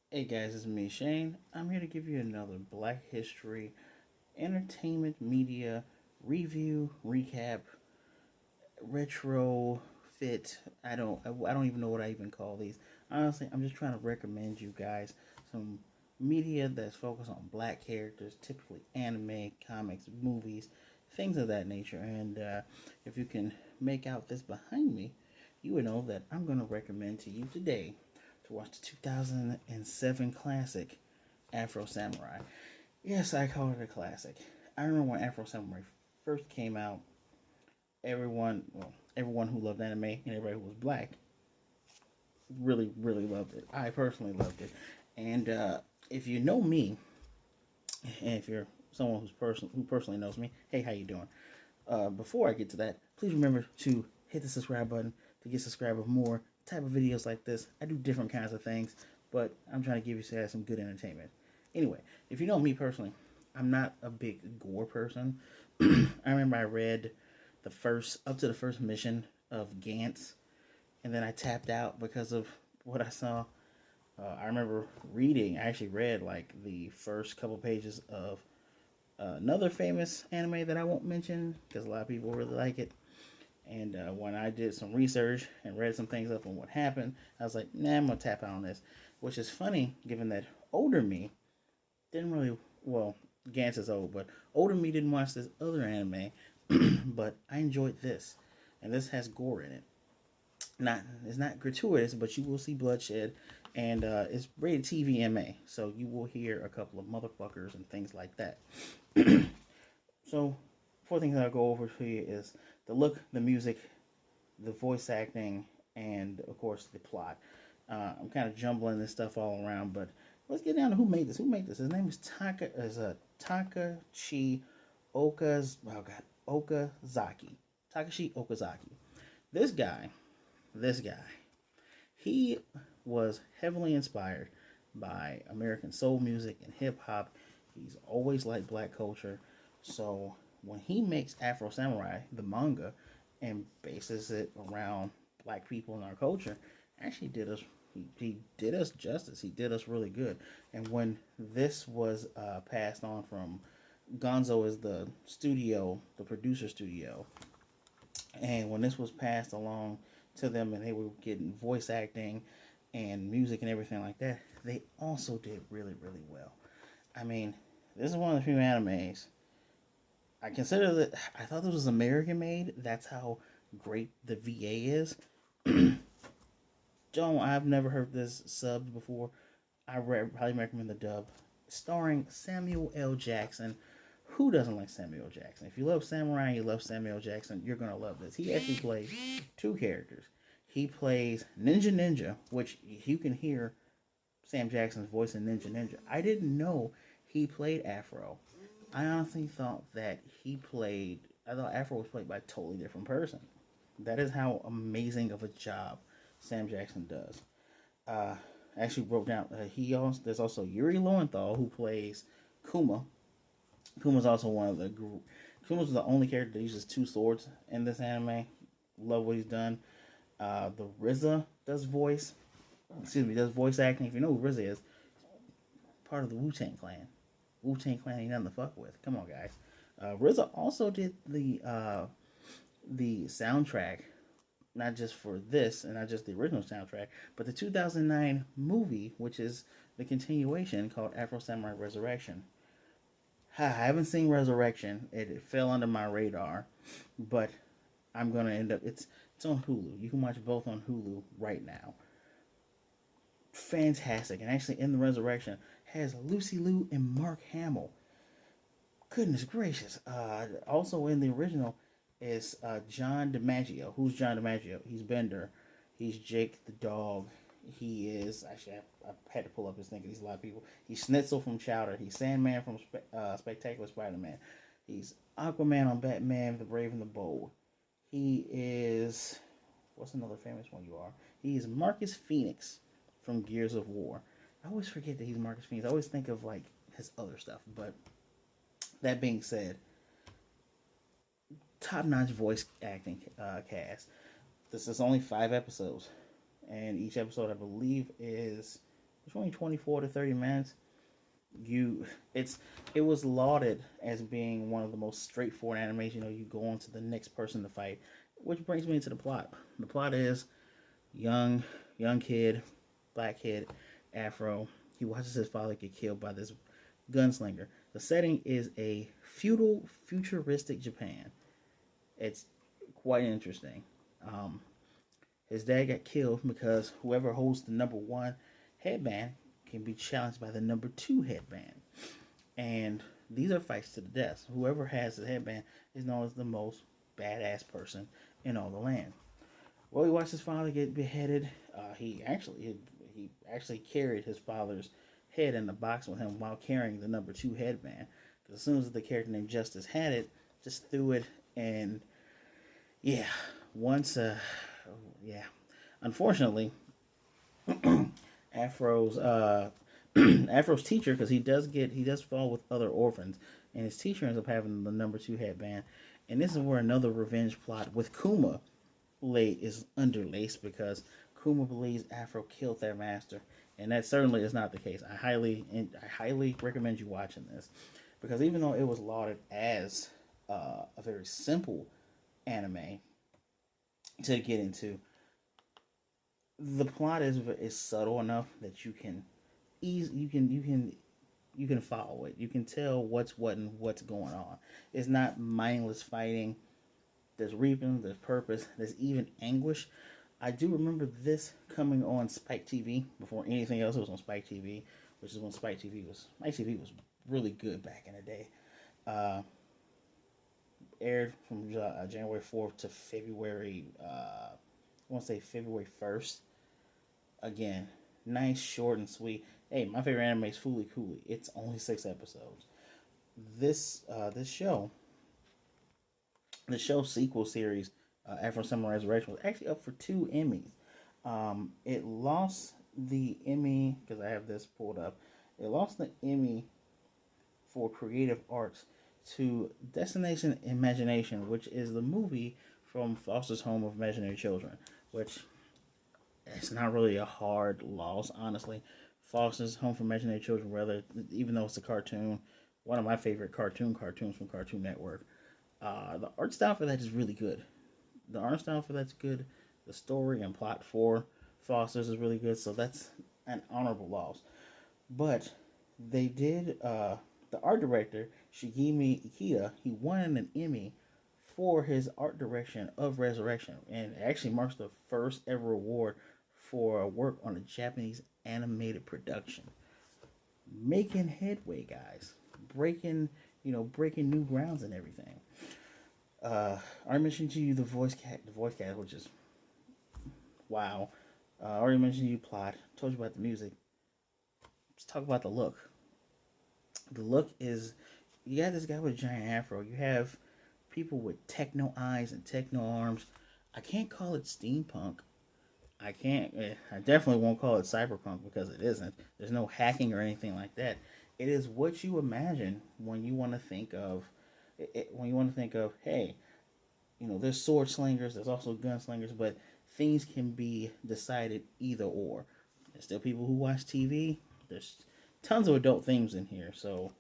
Hey guys, it's me, Shane. I'm here to give you another Black History entertainment media review, recap, retro fit. I don't even know what I even call these. Honestly, I'm just trying to recommend you guys some media that's focused on black characters, typically anime, comics, movies, things of that nature. And if you can make out this behind me, you would know that I'm going to recommend to you today to watch the 2007 classic Afro Samurai. Yes, I call it a classic. I remember when Afro Samurai first came out, everyone who loved anime and everybody who was black really loved it. I personally loved it. And if you know me, and if you're someone who personally knows me, hey, how you doing? Before I get to that, please remember to hit the subscribe button to get subscribed with more type of videos like this. I do different kinds of things, but I'm trying to give you guys some good entertainment. Anyway, if you know me personally, I'm not a big gore person. I remember I read the first up to the first mission of Gantz, and then I tapped out because of what I saw. I remember reading. I actually read like the first couple pages of another famous anime that I won't mention because a lot of people really like it. And when I did some research and read some things up on what happened, I was like, nah, I'm gonna tap out on this. Which is funny, given that older me didn't really, well, Gantz is old, but older me didn't watch this other anime, but I enjoyed this, and this has gore in it. Not It's not gratuitous, but you will see bloodshed, and it's rated TVMA, so you will hear a couple of motherfuckers and things like that. So, four things I'll go over to you is the look, the music, the voice acting, and of course the plot. I'm kind of jumbling this stuff all around, but let's get down to who made this. Who made this? His name is Takashi Okazaki. Takashi Okazaki. This guy, this guy, he was heavily inspired by American soul music and hip hop. He's always liked black culture. So when he makes Afro Samurai, the manga, and bases it around black people in our culture, actually he did us justice. He did us really good. And when this was passed on from Gonzo is the producer studio, and when this was passed along to them and they were getting voice acting and music and everything like that, they also did really well. I mean, this is one of the few animes I consider that I thought this was American made. That's how great the VA is. Joan, I've never heard this subbed before. Highly recommend the dub, starring Samuel L. Jackson. Who doesn't like Samuel L. Jackson? If you love Samurai and you love Samuel L. Jackson, you're gonna love this. He actually plays two characters. He plays Ninja, which you can hear Sam Jackson's voice in Ninja. I didn't know he played Afro. I honestly thought that I thought Afro was played by a totally different person. That is how amazing of a job Sam Jackson does. Uh, I actually wrote down, there's also Yuri Lowenthal who plays Kuma. Kuma's also one of the group. Kuma's the only character that uses two swords in this anime. Love what he's done. The RZA does voice acting. If you know who RZA is, part of the Wu Tang Clan. Wu Tang Clan ain't nothing to fuck with. Come on, guys. RZA also did the soundtrack, not just for this and not just the original soundtrack, but the 2009 movie, which is the continuation called Afro Samurai Resurrection. I haven't seen Resurrection. It fell under my radar, but I'm gonna end up. It's on Hulu. You can watch both on Hulu right now. Fantastic, and actually in the Resurrection has Lucy Liu and Mark Hamill. Goodness gracious! Also in the original is John DiMaggio. Who's John DiMaggio? He's Bender. He's Jake the dog. He is actually I had to pull up his thing because he's a lot of people. He's Schnitzel from Chowder. He's Sandman from Spectacular Spider-Man. He's Aquaman on Batman, the Brave and the Bold. He is what's another famous one you are? He is Marcus Phoenix from Gears of War. I always forget that he's Marcus Phoenix. I always think of like his other stuff. But that being said, top-notch voice acting cast. This is only 5 episodes, and each episode I believe is It's only 24 to 30 minutes. You, it's it was lauded as being one of the most straightforward animes. You go on to the next person to fight, which brings me into the plot. The plot is young young kid, black kid, Afro. He watches his father get killed by this gunslinger. The setting is a feudal, futuristic Japan. It's quite interesting. Um, his dad got killed because whoever holds the number one headband can be challenged by the number two headband. And these are fights to the death. Whoever has the headband is known as the most badass person in all the land. Well, he watched his father get beheaded. He actually carried his father's head in the box with him while carrying the number two headband. Because as soon as the character named Justice had it, just threw it, and yeah, once yeah, unfortunately, Afro's Afro's teacher, because he does fall with other orphans, and his teacher ends up having the number two headband, and this is where another revenge plot with Kuma is underlaced because Kuma believes Afro killed their master, and that certainly is not the case. I highly recommend you watching this because even though it was lauded as a very simple anime to get into, the plot is subtle enough that you can follow it. You can tell what's what and what's going on. It's not mindless fighting. There's reason, there's purpose, there's even anguish. I do remember this coming on Spike TV before anything else. It was on Spike TV, which is when Spike TV was really good back in the day. Uh, Aired from January 4th to February. I want to say February 1st. Again, nice, short, and sweet. Hey, my favorite anime is Fooly Cooly. It's only 6 episodes. This show, the show sequel series, Afro Samurai Resurrection, was actually up for 2 Emmys. It lost the Emmy because I have this pulled up. It lost the Emmy for creative arts to Destination Imagination, which is the movie from Foster's Home of Imaginary Children, which it's not really a hard loss, honestly. Foster's Home for Imaginary Children, rather, even though it's a cartoon, one of my favorite cartoons from Cartoon Network. The art style for that is really good. The art style for that's good. The story and plot for Foster's is really good, so that's an honorable loss. But they did. The art director Shigemi Ikeda, he won an Emmy for his art direction of Resurrection, and it actually marks the first ever award for a work on a Japanese animated production. Making headway, guys. Breaking new grounds and everything. I mentioned to you the voice cast, which is wow. I already mentioned to you plot. Told you about the music. Let's talk about the look. The look is you got this guy with a giant afro. You have people with techno eyes and techno arms. I can't call it steampunk. I can't. I definitely won't call it cyberpunk because it isn't. There's no hacking or anything like that. It is what you imagine when you want to think of. When you want to think of, hey, there's sword slingers. There's also gunslingers, but things can be decided either or. There's still people who watch TV. There's tons of adult themes in here, so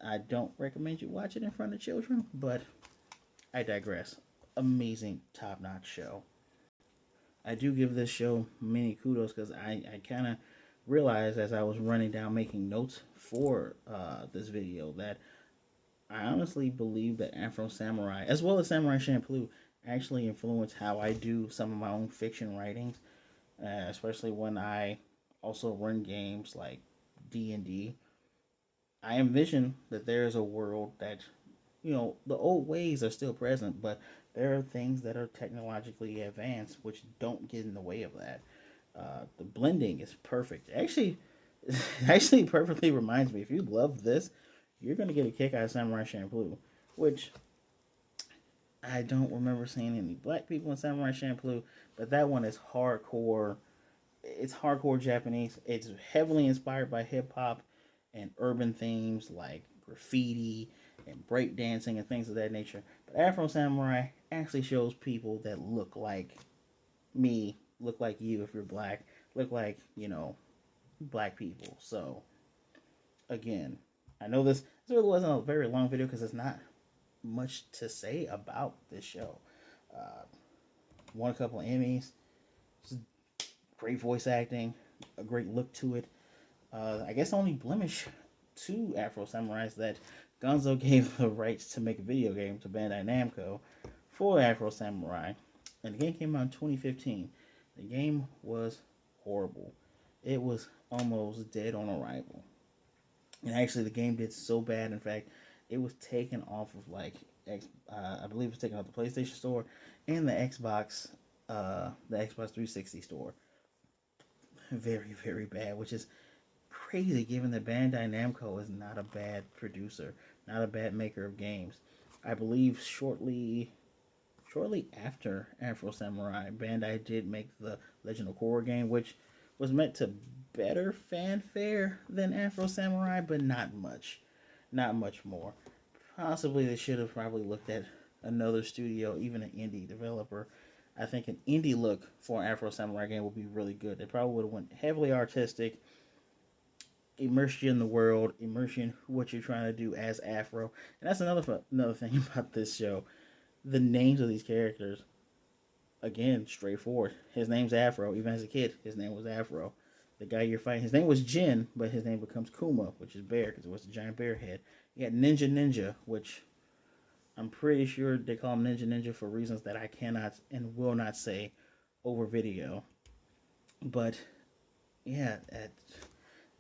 I don't recommend you watch it in front of children. But I digress. Amazing, top-notch show. I do give this show many kudos because I kind of realized as I was running down making notes for this video that I honestly believe that Afro Samurai, as well as Samurai Champloo, actually influenced how I do some of my own fiction writings, especially when I also run games like D&D. I envision that there is a world that, the old ways are still present, but there are things that are technologically advanced which don't get in the way of that. The blending is perfect. Actually, it actually perfectly reminds me, if you love this, you're going to get a kick out of Samurai Champloo, which I don't remember seeing any black people in Samurai Champloo, but that one is hardcore. It's hardcore Japanese. It's heavily inspired by hip hop and urban themes like graffiti and breakdancing and things of that nature. But Afro Samurai actually shows people that look like me, look like you if you're black, look like, black people. So again, I know this really wasn't a very long video because it's not much to say about this show. Uh, won a couple of Emmys, great voice acting, a great look to it. I guess the only blemish to Afro Samurai is that Gonzo gave the rights to make a video game to Bandai Namco for Afro Samurai, and the game came out in 2015. The game was horrible. It was almost dead on arrival. And actually, the game did so bad. In fact, it was taken off of I believe it was taken off the PlayStation Store and the Xbox 360 store. Very, very bad, which is crazy given that Bandai Namco is not a bad producer, not a bad maker of games. I believe shortly after Afro Samurai, Bandai did make the Legend of Korra game, which was meant to better fanfare than Afro Samurai, but not much. Not much more. Possibly they should have probably looked at another studio, even an indie developer. I think an indie look for an Afro Samurai game would be really good. They probably would have went heavily artistic, immerse you in the world, immerse you in what you're trying to do as Afro. And that's another thing about this show. The names of these characters, again, straightforward. His name's Afro. Even as a kid, his name was Afro. The guy you're fighting, his name was Jin, but his name becomes Kuma, which is bear, because it was a giant bear head. You got Ninja, which I'm pretty sure they call him Ninja for reasons that I cannot and will not say over video. But yeah, there's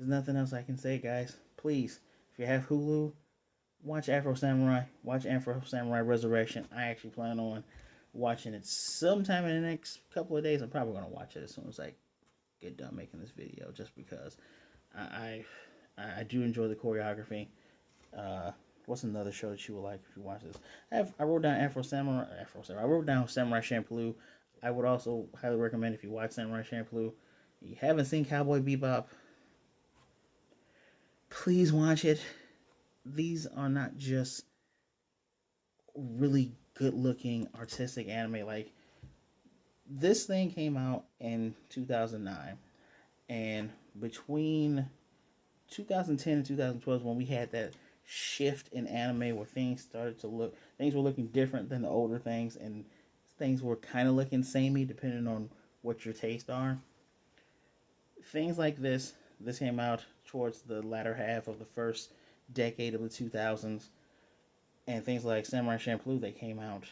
nothing else I can say, guys. Please, if you have Hulu, watch Afro Samurai. Watch Afro Samurai Resurrection. I actually plan on watching it sometime in the next couple of days. I'm probably going to watch it as soon as I get done making this video, just because I do enjoy the choreography. What's another show that you would like if you watch this? I wrote down Afro Samurai. I wrote down Samurai Champloo. I would also highly recommend, if you watch Samurai Champloo, you haven't seen Cowboy Bebop, please watch it. These are not just really good looking artistic anime. Like, this thing came out in 2009, and between 2010 and 2012 when we had that shift in anime where things were looking different than the older things, and things were kind of looking samey depending on what your tastes are. Things like this came out towards the latter half of the first decade of the 2000s, and things like Samurai Champloo, they came out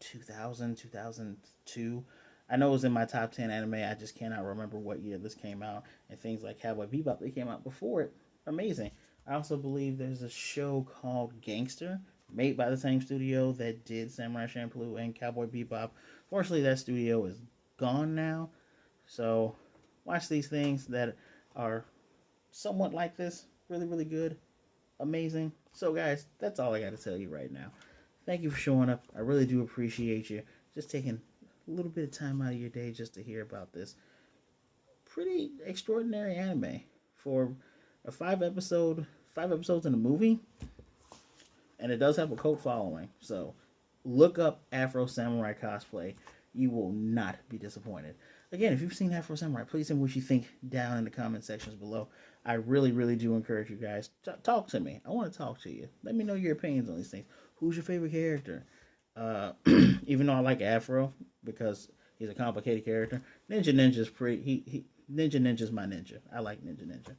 2000, 2002. I know it was in my top 10 anime. I just cannot remember what year this came out. And things like Cowboy Bebop, they came out before it. Amazing. I also believe there's a show called Gangster, made by the same studio that did Samurai Champloo and Cowboy Bebop. Fortunately, that studio is gone now. So watch these things that are somewhat like this. Really, really good. Amazing. So guys, that's all I got to tell you right now. Thank you for showing up. I really do appreciate you just taking a little bit of time out of your day just to hear about this pretty extraordinary anime for a five episodes in a movie, and it does have a cult following. So look up Afro Samurai cosplay. You will not be disappointed. Again, if you've seen Afro Samurai, please tell me what you think down in the comment sections below. I really, really do encourage you guys. Talk to me. I want to talk to you. Let me know your opinions on these things. Who's your favorite character? Even though I like Afro because he's a complicated character, Ninja's pretty. Ninja's my ninja. I like Ninja.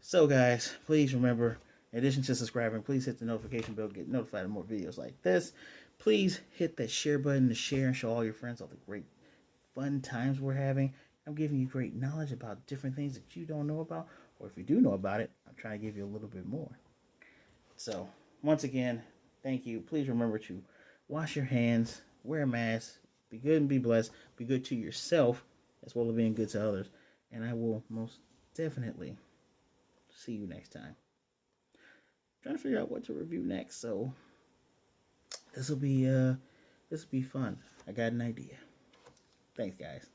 So guys, please remember, in addition to subscribing, please hit the notification bell, get notified of more videos like this. Please hit that share button to share and show all your friends all the great fun times we're having. I'm giving you great knowledge about different things that you don't know about, or if you do know about it, I'm trying to give you a little bit more. So, once again, thank you. Please remember to wash your hands, wear a mask, be good and be blessed, be good to yourself, as well as being good to others. And I will most definitely see you next time. I'm trying to figure out what to review next, so this will be fun. I got an idea. Thanks, guys.